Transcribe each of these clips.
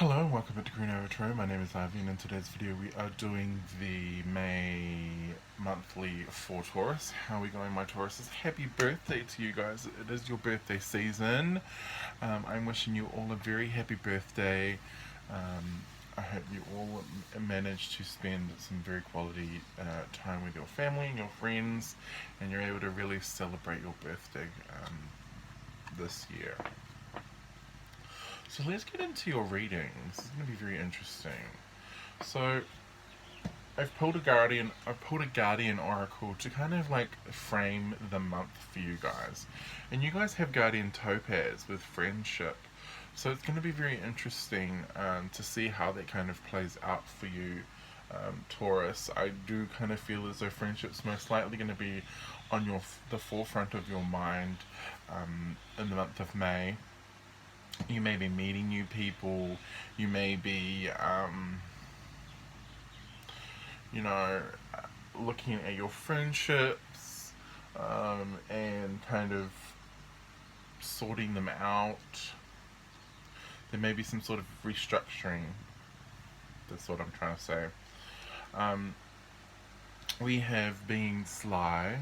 Hello and welcome back to Green Retro. My name is Ivy, and in today's video we are doing the May monthly for Taurus. How are we going, my Tauruses? Happy birthday to you guys. It is your birthday season. I'm wishing you all a very happy birthday. I hope you all manage to spend some very quality time with your family and your friends, and you're able to really celebrate your birthday this year. So let's get into your reading. This is going to be very interesting. So I've pulled a Guardian Oracle to kind of like frame the month for you guys. And you guys have Guardian Topaz with friendship. So it's going to be very interesting to see how that kind of plays out for you, Taurus. I do kind of feel as though friendship's most likely going to be on the forefront of your mind in the month of May. You may be meeting new people. You may be, looking at your friendships and kind of sorting them out. There may be some sort of restructuring. That's what I'm trying to say. We have being sly.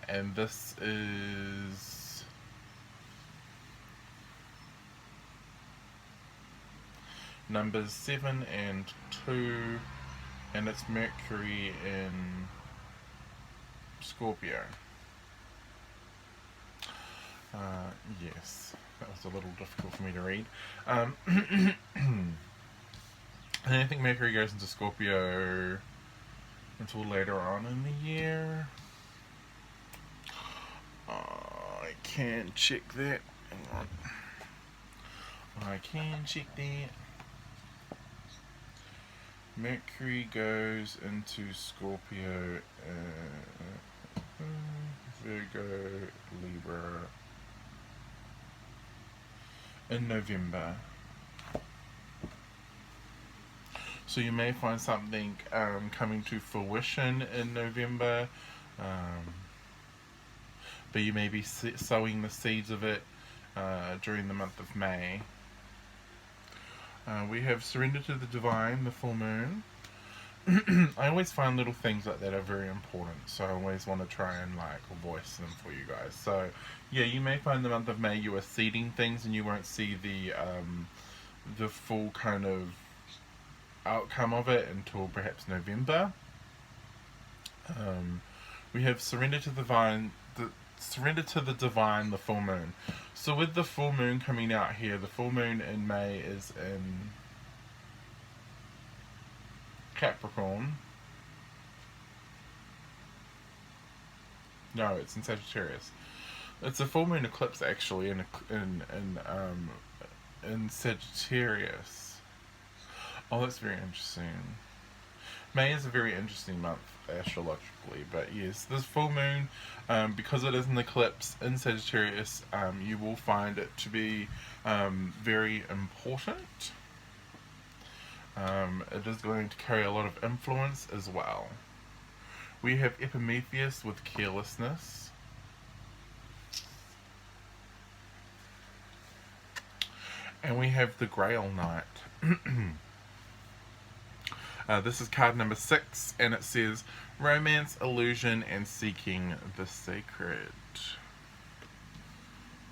And this is numbers 7 and 2, and it's Mercury in Scorpio. Yes, that was a little difficult for me to read. And I think Mercury goes into Scorpio until later on in the year. I can check that. Hang on. I can check that. Mercury goes into Scorpio, Virgo, Libra in November. So you may find something coming to fruition in November. But you may be sowing the seeds of it during the month of May. We have Surrender to the Divine, the full moon. I always find little things like that are very important, so I always want to try and voice them for you guys. So yeah, you may find the month of May you are seeding things and you won't see the full kind of outcome of it until perhaps November. We have Surrender to the Divine, the full moon. So with the full moon coming out here, the full moon in May is in Capricorn. No, it's in Sagittarius. It's a full moon eclipse actually in Sagittarius. Oh, that's very interesting. May is a very interesting month astrologically, but yes, this full moon, because it is an eclipse in Sagittarius, you will find it to be very important. It is going to carry a lot of influence as well. We have Epimetheus with carelessness. And we have the Grail Knight. This is card number 6, and it says Romance, Illusion, and Seeking the Sacred.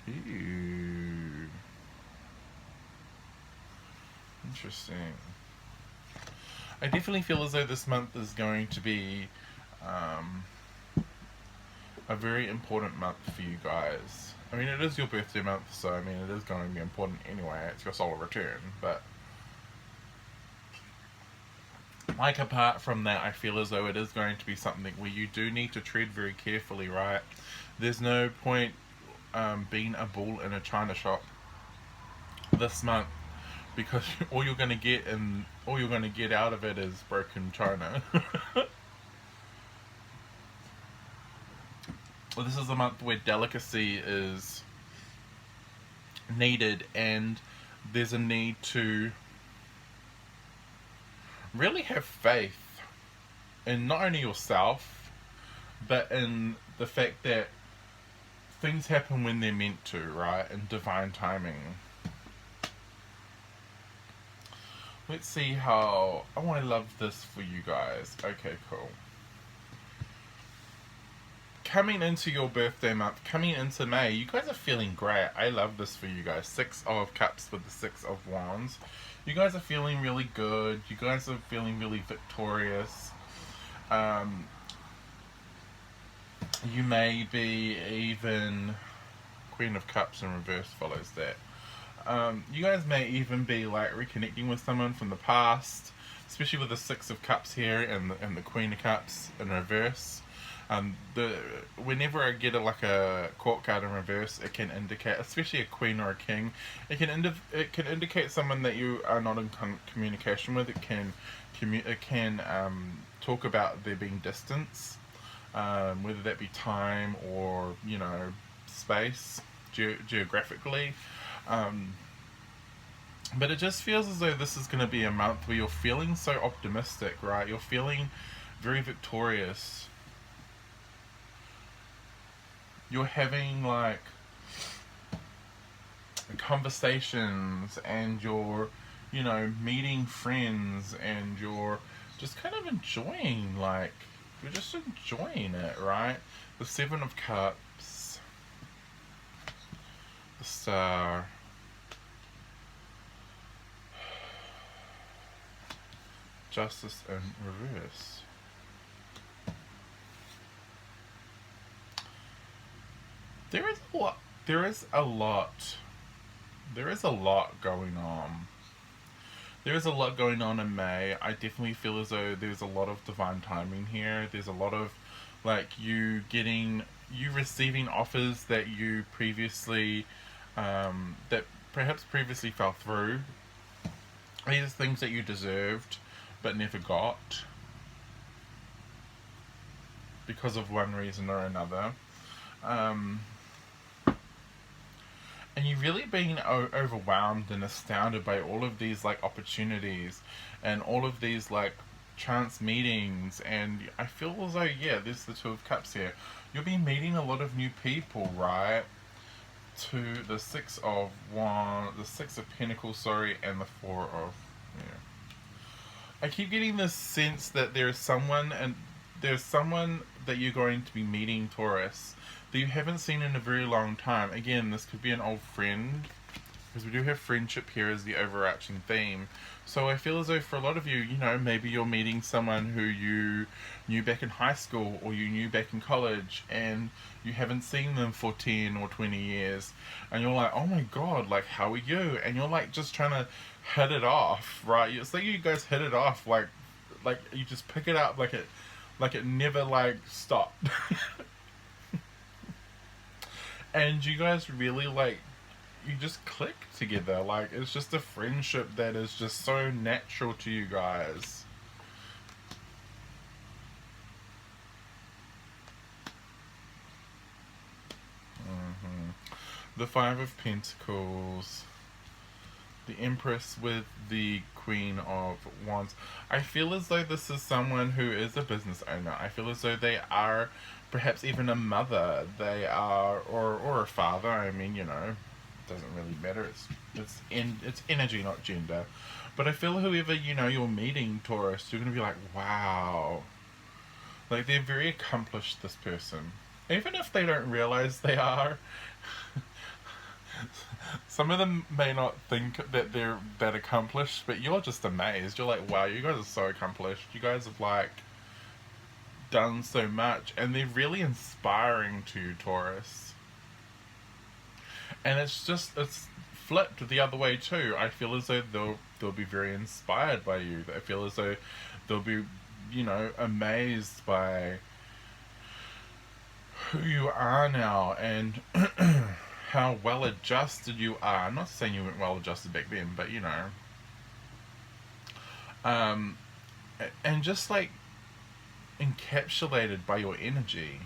Ooh. Interesting. I definitely feel as though this month is going to be a very important month for you guys. I mean, it is your birthday month, so I mean, it is going to be important anyway. It's your solar return, but apart from that, I feel as though it is going to be something where you do need to tread very carefully, right? There's no point being a bull in a china shop this month, because all you're going to get out of it is broken china. Well, this is a month where delicacy is needed, and there's a need to really have faith in not only yourself, but in the fact that things happen when they're meant to, right? In divine timing. Let's see how... Oh, I love this for you guys. Okay, cool. Coming into your birthday month, coming into May, you guys are feeling great. I love this for you guys. 6 of Cups with the 6 of Wands. You guys are feeling really good. You guys are feeling really victorious. You may be even... Queen of Cups in reverse follows that. You guys may even be like reconnecting with someone from the past, especially with the 6 of Cups here and the Queen of Cups in reverse. Whenever I get like a court card in reverse, it can indicate, especially a queen or a king, it can indicate someone that you are not in communication with. It can talk about there being distance, whether that be time or space, geographically. But it just feels as though this is going to be a month where you're feeling so optimistic, right? You're feeling very victorious. You're having like conversations, and you're meeting friends, and you're just kind of enjoying, like, you're just enjoying it, right? The 7 of Cups, the Star, Justice in reverse. There is a lot going on. There is a lot going on in May. I definitely feel as though there's a lot of divine timing here. There's a lot of like you receiving offers that you previously that perhaps previously fell through. These are things that you deserved but never got because of one reason or another. And you've really been overwhelmed and astounded by all of these like opportunities and all of these like chance meetings. And I feel as though, yeah, there's the 2 of Cups here. You'll be meeting a lot of new people, right? To the 6 of Pentacles, sorry, and the 4 of... Yeah. I keep getting this sense that there's someone that you're going to be meeting, Taurus, that you haven't seen in a very long time. Again, this could be an old friend, because we do have friendship here as the overarching theme. So I feel as though for a lot of you, maybe you're meeting someone who you knew back in high school or you knew back in college, and you haven't seen them for 10 or 20 years. And you're like, oh my god, like, how are you? And you're like just trying to hit it off, right? It's like you guys hit it off, like you just pick it up like it never like stopped. And you guys really like, you just click together. Like, it's just a friendship that is just so natural to you guys. The 5 of Pentacles, the Empress with the Queen of Wands. I feel as though this is someone who is a business owner. I feel as though they are perhaps even a mother. They are, or a father. I mean, it doesn't really matter. It's energy, not gender. But I feel whoever you're meeting, Taurus, you're gonna be like, wow, like they're very accomplished. This person, even if they don't realize they are. Some of them may not think that they're that accomplished, but you're just amazed. You're like, wow, you guys are so accomplished. You guys have like done so much, and they're really inspiring to you, Taurus. And it's flipped the other way too. I feel as though they'll be very inspired by you. I feel as though they'll be, amazed by who you are now, and how well adjusted you are. I'm not saying you weren't well adjusted back then, but and just like encapsulated by your energy.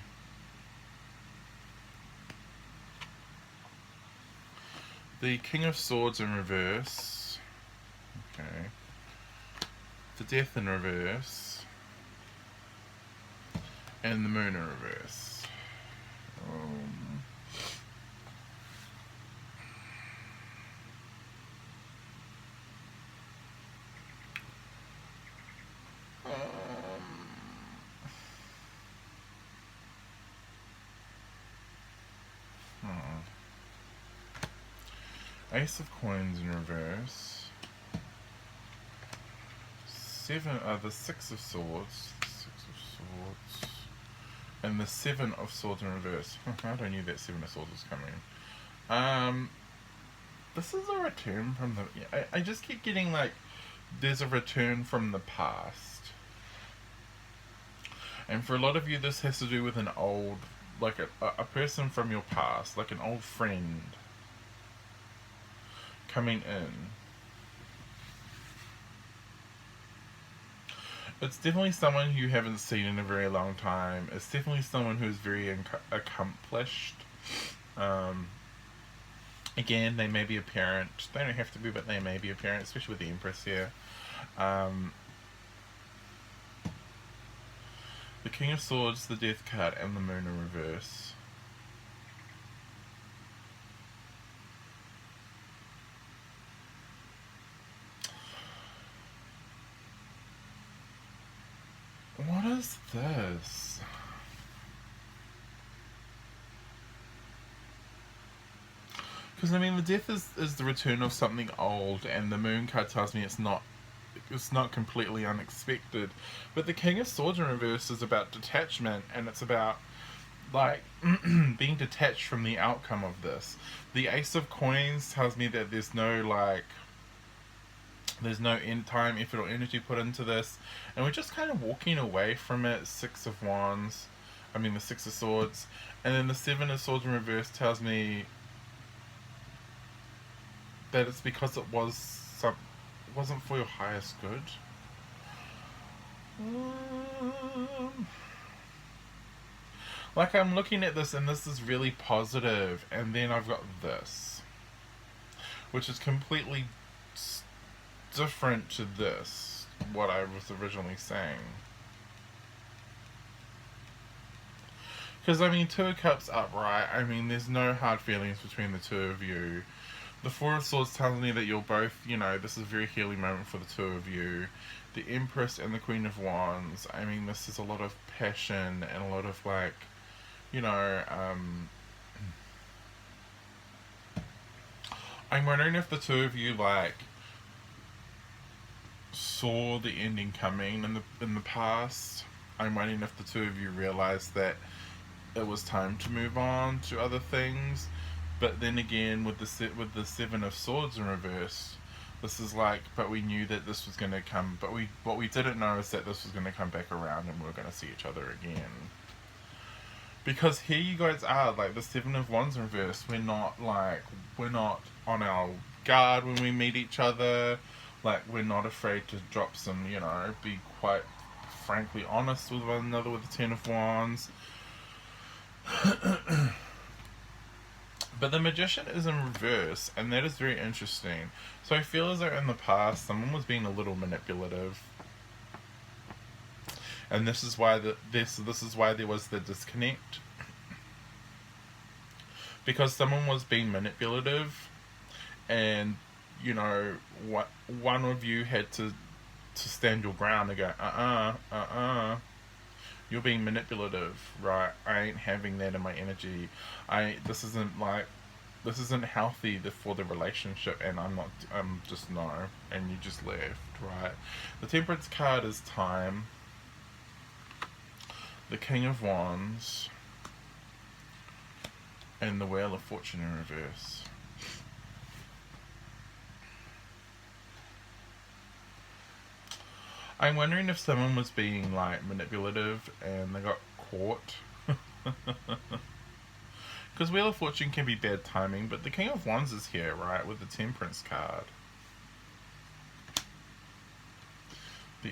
The King of Swords in reverse. Okay. The Death in reverse. And the Moon in reverse. Ace of Coins in reverse. The Six of Swords. And the Seven of Swords in reverse. I don't knew that Seven of Swords was coming. This is a return from the... Yeah, I just keep getting like... There's a return from the past. And for a lot of you, this has to do with an old... Like a person from your past. Like an old friend. Coming in. It's definitely someone who you haven't seen in a very long time. It's definitely someone who's very accomplished. Again, they may be a parent. They don't have to be, but they may be a parent, especially with the Empress here. The King of Swords, the Death card, and the Moon in reverse. What is this? Because, I mean, the Death is the return of something old, and the Moon card tells me it's not completely unexpected. But the King of Swords in reverse is about detachment, and it's about, like, being detached from the outcome of this. The Ace of Coins tells me that there's no, like... There's no time, effort, or energy put into this. And we're just kind of walking away from it. Six of Wands. I mean, the Six of Swords. And then the Seven of Swords in reverse tells me that it's because it wasn't for your highest good. Like, I'm looking at this, and this is really positive, and then I've got this, which is completely different to this, what I was originally saying. Because, I mean, Two of Cups upright, I mean, there's no hard feelings between the two of you. The Four of Swords tells me that you're both, you know, this is a very healing moment for the two of you. The Empress and the Queen of Wands, I mean, this is a lot of passion and a lot of, like, you know, I'm wondering if the two of you, like, saw the ending coming in the past. I'm wondering if the two of you realized that it was time to move on to other things. But then again, with the Seven of Swords in reverse, this is like, but we knew that this was going to come. But what we didn't know is that this was going to come back around, and we were going to see each other again. Because here you guys are, like, the Seven of Wands in reverse. We're not on our guard when we meet each other. Like, we're not afraid to drop some, you know, be quite frankly honest with one another with the Ten of Wands. But the Magician is in reverse, and that is very interesting. So I feel as though in the past, someone was being a little manipulative. And this is why this is why there was the disconnect. Because someone was being manipulative, and, you know, one of you had to stand your ground and go, you're being manipulative, right? I ain't having that in my energy. This isn't healthy for the relationship, and I'm just no. And you just left, right? The Temperance card is time. The King of Wands. And the Wheel of Fortune in reverse. I'm wondering if someone was being, like, manipulative and they got caught. Because Wheel of Fortune can be bad timing, but the King of Wands is here, right, with the Temperance card. The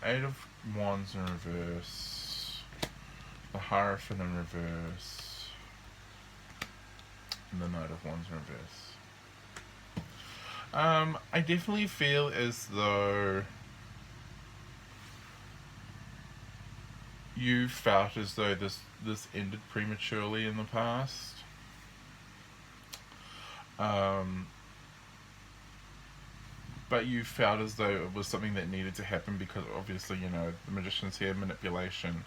Eight of Wands in reverse. The Hierophant in reverse. And the Knight of Wands in reverse. I definitely feel as though you felt as though this ended prematurely in the past. But you felt as though it was something that needed to happen because obviously, you know, the Magician's here, manipulation.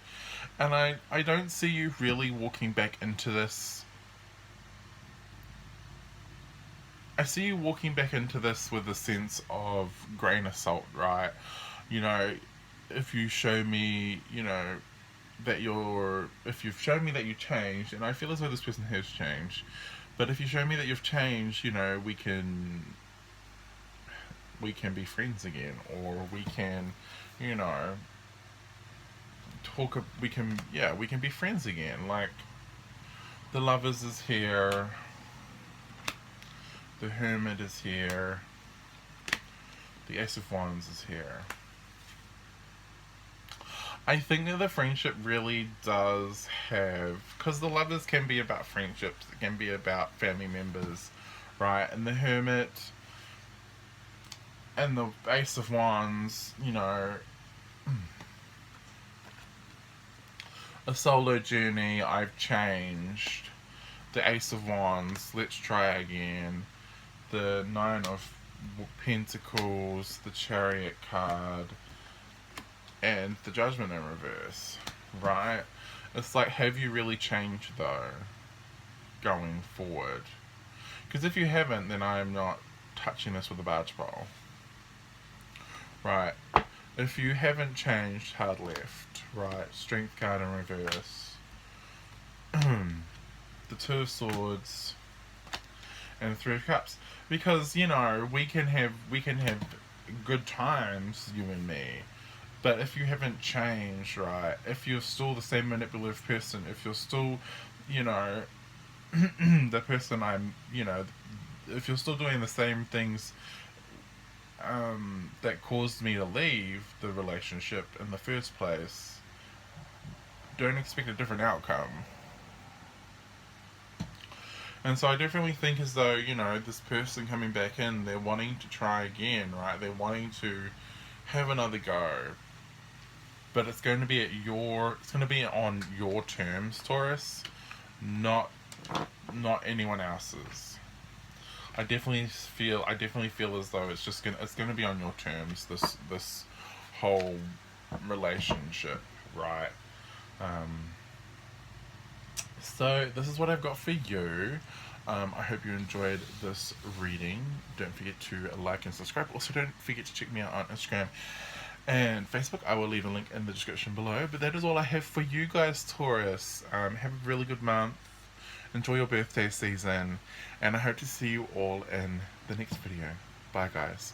And I don't see you really walking back into this I see you walking back into this with a sense of grain of salt, right? You know, if you show me, you know, if you've shown me that you changed, and I feel as though this person has changed, but if you show me that you've changed, you know, we can be friends again, or we can, you know, we can be friends again. Like, the lovers is here, the hermit is here, the ace of wands is here. I think that the friendship really does have, because the lovers can be about friendships, it can be about family members, right? And the hermit and the ace of wands, you know, a solo journey, I've changed. The ace of wands, let's try again. The nine of pentacles, the chariot card, and the judgment in reverse, right? It's like, have you really changed though, going forward? Because if you haven't, then I am not touching this with a barge pole, right? If you haven't changed, hard left, right? Strength card in reverse. The two of swords and the three of cups. Because, you know, we can have good times, you and me. But if you haven't changed, right? If you're still the same manipulative person, if you're still, you know, the person you know, if you're still doing the same things that caused me to leave the relationship in the first place, don't expect a different outcome. And so I definitely think as though, you know, this person coming back in, they're wanting to try again, right? They're wanting to have another go. But it's going to be it's going to be on your terms, Taurus, not anyone else's. I definitely feel as though it's going to be on your terms, this whole relationship, right? So this is what I've got for you. I hope you enjoyed this reading. Don't forget to like and subscribe. Also, don't forget to check me out on Instagram and Facebook. I will leave a link in the description below. But that is all I have for you guys, Taurus. Have a really good month. Enjoy your birthday season. And I hope to see you all in the next video. Bye, guys.